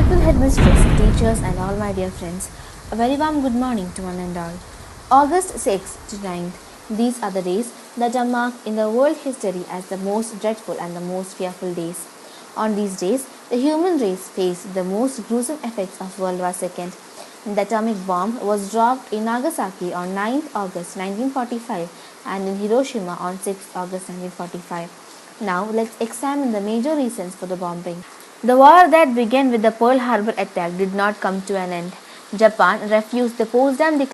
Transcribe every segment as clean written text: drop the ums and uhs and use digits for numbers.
Respectful headmistress, teachers, and all my dear friends, a very warm good morning to one and all. August 6th to 9th, these are the days that are marked in the world history as the most dreadful and the most fearful days. On these days, the human race faced the most gruesome effects of World War II. The atomic bomb was dropped in Nagasaki on 9th August 1945 and in Hiroshima on 6th August 1945. Now, let's examine the major reasons for the bombing. The war that began with the Pearl Harbor attack did not come to an end. Japan refused the Potsdam Declaration.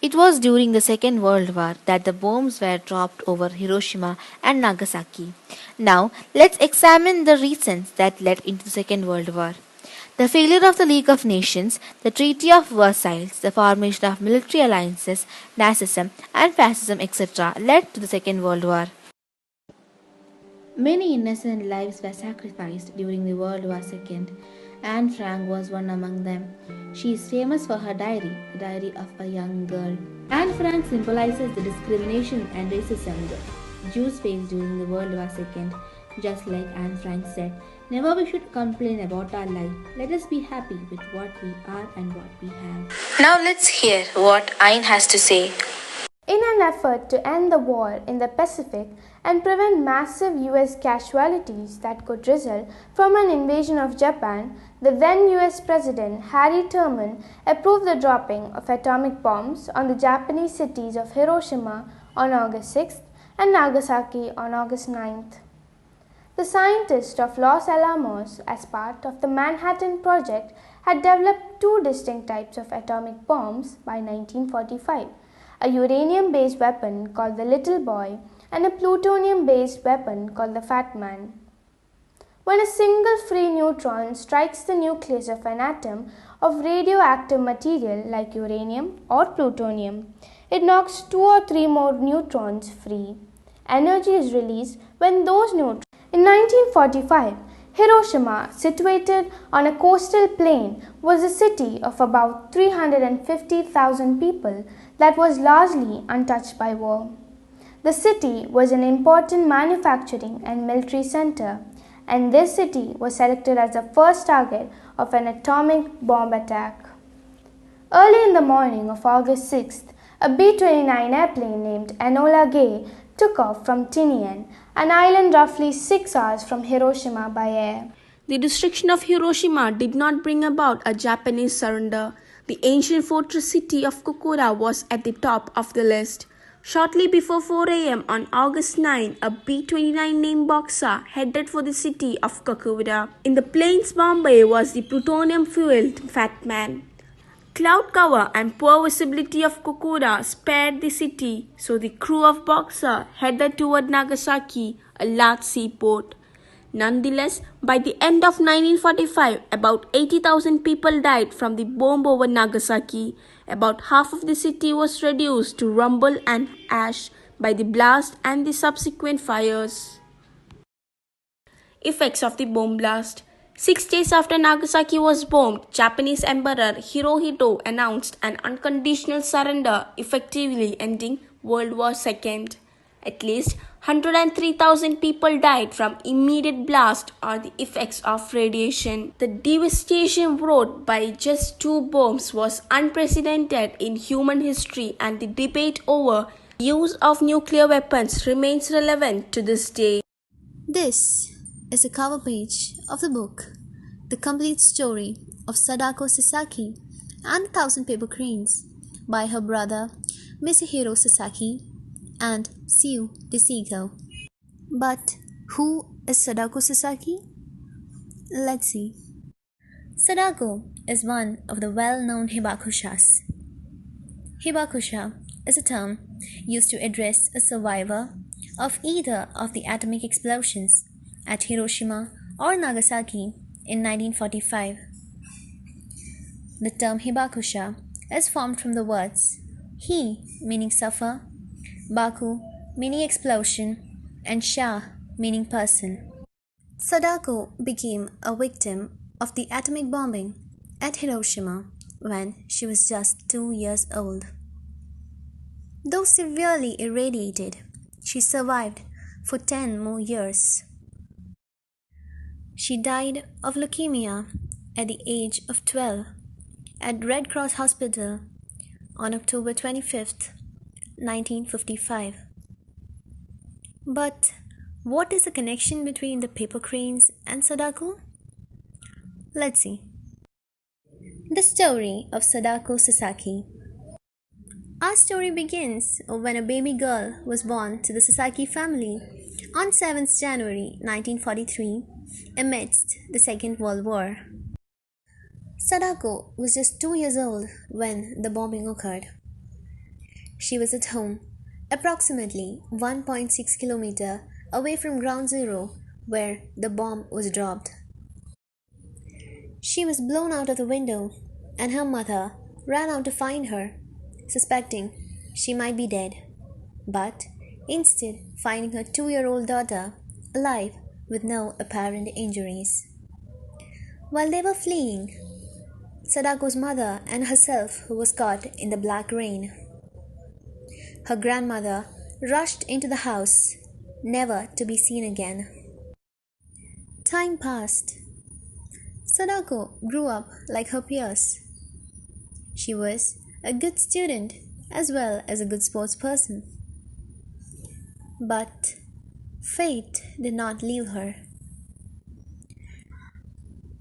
It was during the Second World War that the bombs were dropped over Hiroshima and Nagasaki. Now, let's examine the reasons that led into the Second World War. The failure of the League of Nations, the Treaty of Versailles, the formation of military alliances, Nazism and fascism, etc., led to the Second World War. Many innocent lives were sacrificed during the World War II. Anne Frank was one among them. She is famous for her diary, The Diary of a Young Girl. Anne Frank symbolizes the discrimination and racism the Jews faced during the World War II. Just like Anne Frank said, never we should complain about our life. Let us be happy with what we are and what we have. Now let's hear what Ayn has to say. In an effort to end the war in the Pacific and prevent massive US casualties that could result from an invasion of Japan, the then US President Harry Truman approved the dropping of atomic bombs on the Japanese cities of Hiroshima on August 6th and Nagasaki on August 9th. The scientists of Los Alamos, as part of the Manhattan Project, had developed two distinct types of atomic bombs by 1945. A uranium-based weapon called the Little Boy and a plutonium-based weapon called the Fat Man. When a single free neutron strikes the nucleus of an atom of radioactive material like uranium or plutonium, it knocks 2 or 3 more neutrons free. Energy is released when those neutrons. In 1945, Hiroshima, situated on a coastal plain, was a city of about 350,000 people that was largely untouched by war. The city was an important manufacturing and military center, and this city was selected as the first target of an atomic bomb attack. Early in the morning of August 6th, a B-29 airplane named Enola Gay took off from Tinian, an island roughly 6 hours from Hiroshima by air. The destruction of Hiroshima did not bring about a Japanese surrender. The ancient fortress city of Kokura was at the top of the list. Shortly before 4 a.m. on August 9, a B-29 named Boxer headed for the city of Kokura. In the plane's bomb bay was the plutonium-fueled Fat Man. Cloud cover and poor visibility of Kokura spared the city, so the crew of Boxer headed toward Nagasaki, a large seaport. Nonetheless, by the end of 1945, about 80,000 people died from the bomb over Nagasaki. About half of the city was reduced to rubble and ash by the blast and the subsequent fires. Effects of the bomb blast. 6 days after Nagasaki was bombed, Japanese Emperor Hirohito announced an unconditional surrender, effectively ending World War II. At least 103,000 people died from immediate blast or the effects of radiation. The devastation wrought by just 2 bombs was unprecedented in human history, and the debate over the use of nuclear weapons remains relevant to this day. This is the cover page of the book, The Complete Story of Sadako Sasaki and the Thousand Paper Cranes by her brother Masahiro Sasaki and Sue DeSico. But who is Sadako Sasaki? Let's see. Sadako is one of the well-known hibakushas. Hibakusha is a term used to address a survivor of either of the atomic explosions at Hiroshima or Nagasaki in 1945. The term hibakusha is formed from the words hi meaning suffer, baku meaning explosion, and sha meaning person. Sadako became a victim of the atomic bombing at Hiroshima when she was just 2 years old. Though severely irradiated, she survived for 10 more years. She died of leukemia at the age of 12 at Red Cross Hospital on October 25th, 1955. But what is the connection between the paper cranes and Sadako? Let's see. The story of Sadako Sasaki. Our story begins when a baby girl was born to the Sasaki family on 7th January 1943 amidst the Second World War. Sadako was just 2 years old when the bombing occurred. She was at home, approximately 1.6 kilometers away from ground zero where the bomb was dropped. She was blown out of the window, and her mother ran out to find her, suspecting she might be dead, but instead finding her 2-year-old daughter alive with no apparent injuries. While they were fleeing, Sadako's mother and herself was caught in the black rain. Her grandmother rushed into the house, never to be seen again. Time passed. Sadako grew up like her peers. She was a good student as well as a good sports person. But fate did not leave her.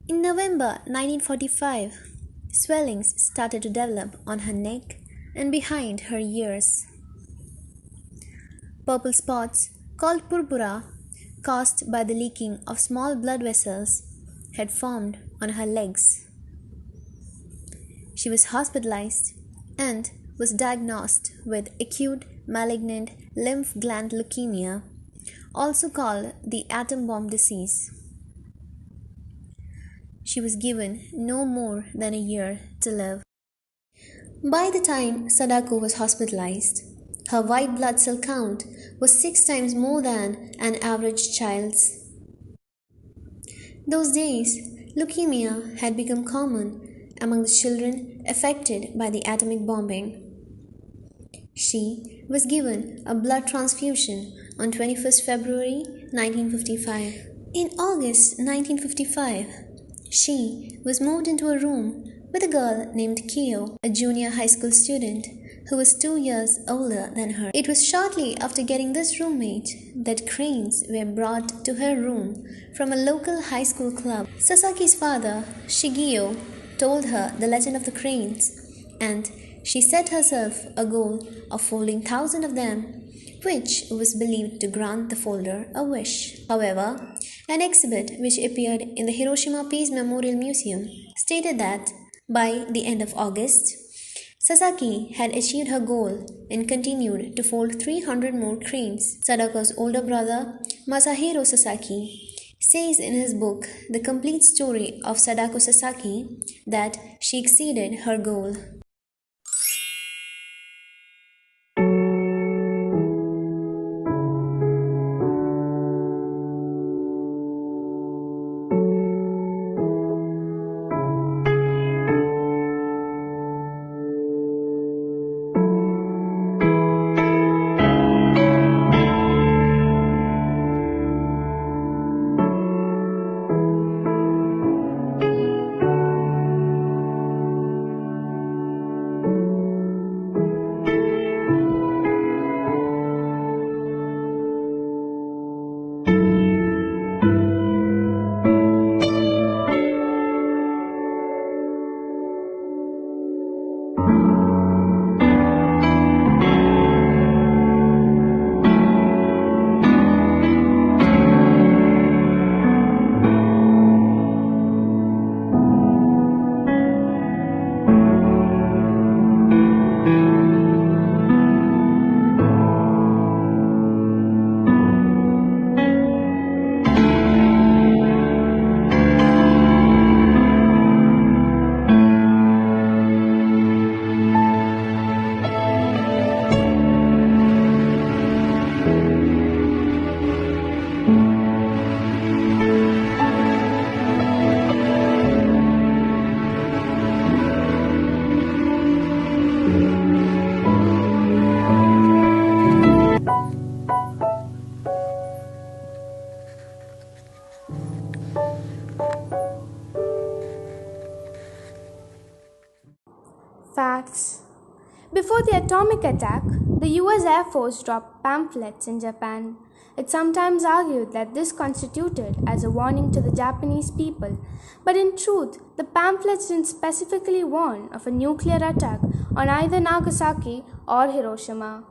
In November 1945, swellings started to develop on her neck and behind her ears. Purple spots, called purpura, caused by the leaking of small blood vessels, had formed on her legs. She was hospitalized and was diagnosed with acute malignant lymph gland leukemia, also called the atom bomb disease. She was given no more than a year to live. By the time Sadako was hospitalized, her white blood cell count was 6 times more than an average child's. Those days, leukemia had become common among the children affected by the atomic bombing. She was given a blood transfusion on 21st February 1955. In August 1955, she was moved into a room with a girl named Kyo, a junior high school student who was 2 years older than her. It was shortly after getting this roommate that cranes were brought to her room from a local high school club. Sasaki's father, Shigeo, told her the legend of the cranes, and she set herself a goal of folding 1,000 of them, which was believed to grant the folder a wish. However, an exhibit which appeared in the Hiroshima Peace Memorial Museum stated that by the end of August, Sasaki had achieved her goal and continued to fold 300 more cranes. Sadako's older brother, Masahiro Sasaki, says in his book The Complete Story of Sadako Sasaki that she exceeded her goal. Before the atomic attack, the US Air Force dropped pamphlets in Japan. It's sometimes argued that this constituted as a warning to the Japanese people, but in truth, the pamphlets didn't specifically warn of a nuclear attack on either Nagasaki or Hiroshima.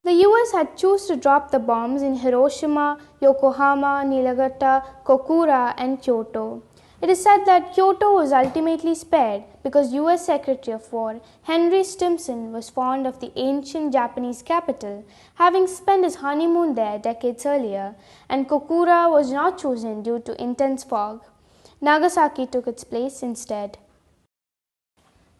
The US had chosen to drop the bombs in Hiroshima, Yokohama, Niigata, Kokura, and Kyoto. It is said that Kyoto was ultimately spared because US Secretary of War Henry Stimson was fond of the ancient Japanese capital, having spent his honeymoon there decades earlier, and Kokura was not chosen due to intense fog. Nagasaki took its place instead.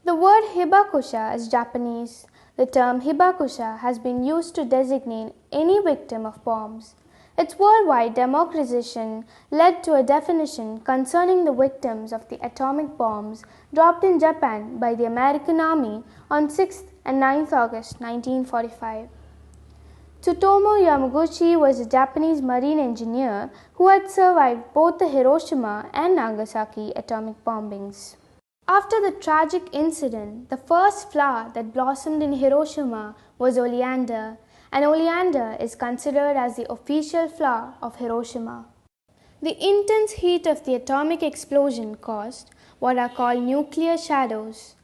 The word hibakusha is Japanese. The term hibakusha has been used to designate any victim of bombs. Its worldwide democratization led to a definition concerning the victims of the atomic bombs dropped in Japan by the American Army on 6th and 9th August 1945. Tsutomu Yamaguchi was a Japanese marine engineer who had survived both the Hiroshima and Nagasaki atomic bombings. After the tragic incident, the first flower that blossomed in Hiroshima was oleander, and oleander is considered as the official flower of Hiroshima. The intense heat of the atomic explosion caused what are called nuclear shadows.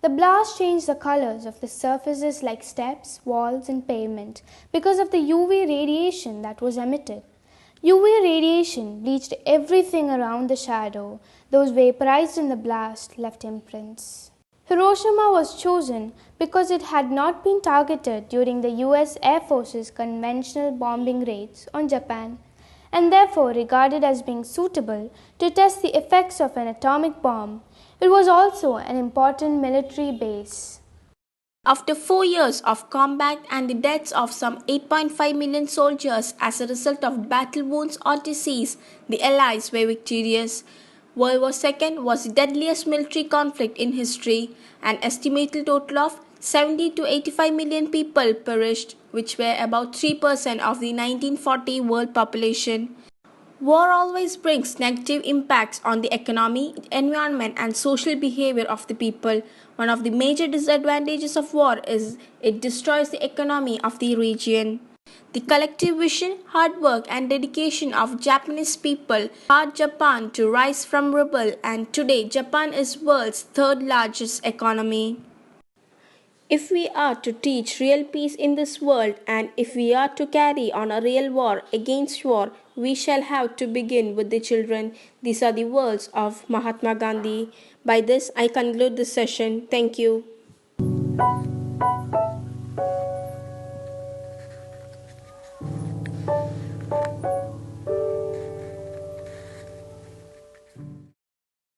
The blast changed the colors of the surfaces like steps, walls, and pavement because of the UV radiation that was emitted. UV radiation bleached everything around the shadow. Those vaporized in the blast left imprints. Hiroshima was chosen because it had not been targeted during the US Air Force's conventional bombing raids on Japan, and therefore regarded as being suitable to test the effects of an atomic bomb. It was also an important military base. After 4 years of combat and the deaths of some 8.5 million soldiers as a result of battle wounds or disease, the Allies were victorious. World War II was the deadliest military conflict in history. An estimated total of 70 to 85 million people perished, which were about 3% of the 1940 world population. War always brings negative impacts on the economy, environment, and social behavior of the people. One of the major disadvantages of war is it destroys the economy of the region. The collective vision, hard work, and dedication of Japanese people allowed Japan to rise from rubble, and today Japan is world's third largest economy. If we are to teach real peace in this world, and if we are to carry on a real war against war, we shall have to begin with the children. These are the words of Mahatma Gandhi. By this, I conclude this session. Thank you.